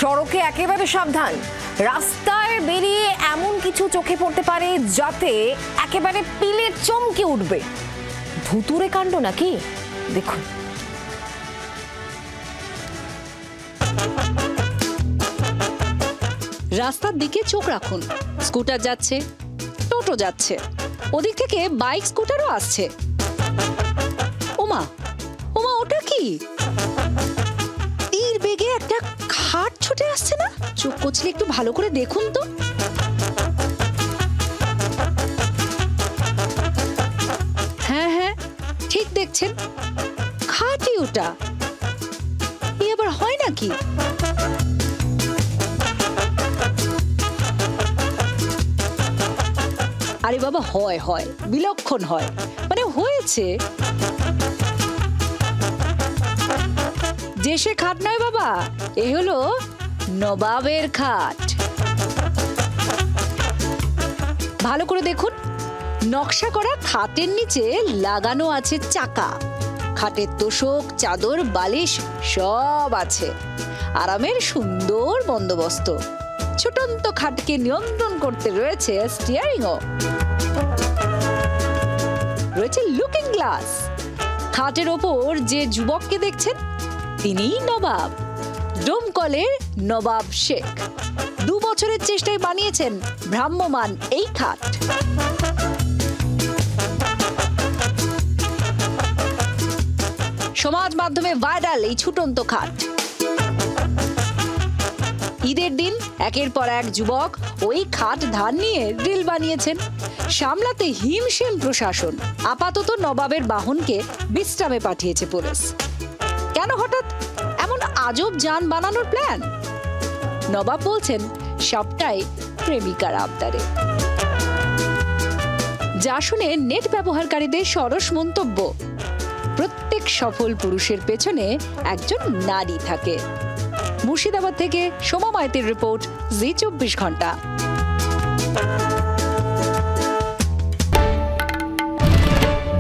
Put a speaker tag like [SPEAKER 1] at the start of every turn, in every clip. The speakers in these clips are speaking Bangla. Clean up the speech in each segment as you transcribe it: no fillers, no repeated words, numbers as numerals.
[SPEAKER 1] সড়কে একেবারে সাবধান। রাস্তায় বেরিয়ে এমন কিছু চোখে পড়তে পারে যাতে একেবারে পিলে চমকে উঠবে। ভুতুরে কাণ্ড নাকি? দেখুন।
[SPEAKER 2] রাস্তার দিকে চোখ রাখুন। স্কুটার যাচ্ছে, টোটো যাচ্ছে, ওদিক থেকে বাইক স্কুটারও আসছে। ওমা ওমা, ওটা কি? তীর বেগে একটা খাট ছুটে আসছে না? চোখ কচলে একটু ভালো করে দেখুন তো। হ্যাঁ হ্যাঁ, ঠিক দেখছেন, খাটই ওটা। এই আবার হয় নাকি? আরে বাবা, হয় হয়, বিলক্ষণ হয়, মানে হয়েছে। যে সে খাট নয় বাবা, এ হলো নবাবের খাট। ভালো করে দেখুন, নকশা করা খাটের নিচে লাগানো আছে চাকা। খাটের তোশক, চাদর, বালিশ সব আছে। আরামের সুন্দর বন্দোবস্ত। ছোটন্ত খাটকে নিয়ন্ত্রণ করতে রয়েছে স্টিয়ারিংও, রয়েছে লুকিং গ্লাস। খাটের ওপর যে যুবককে দেখছেন তিনিই নবাব, ডোমকলের নবাব শেখ। 2 বছরের চেষ্টায় বানিয়েছেন ভ্রাম্যমান এই খাট। সমাজ মাধ্যমে ভাইরাল এই ছুটন্ত খাট। ঈদের দিন একের পর এক যুবক ওই খাট ধার নিয়ে রিল বানিয়েছেন। সামলাতে হিমশিম প্রশাসন। আপাতত নবাবের বাহনকে বিশ্রামে পাঠিয়েছে পুলিশ। কেন হঠাৎ এমন আজব যান বানানোর প্ল্যান? নবাব বলছেন সবটাই প্রেমিকার আবদারে। যা শুনে নেট ব্যবহারকারীদের সরস মন্তব্য। প্রত্যেক সফল পুরুষের পেছনে একজন নারী থাকে। মুর্শিদাবাদ থেকে সোমা মাইতির রিপোর্ট, জি 24 ঘন্টা।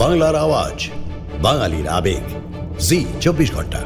[SPEAKER 3] বাংলার আওয়াজ, বাঙালির আবেগ, জি 24 ঘন্টা।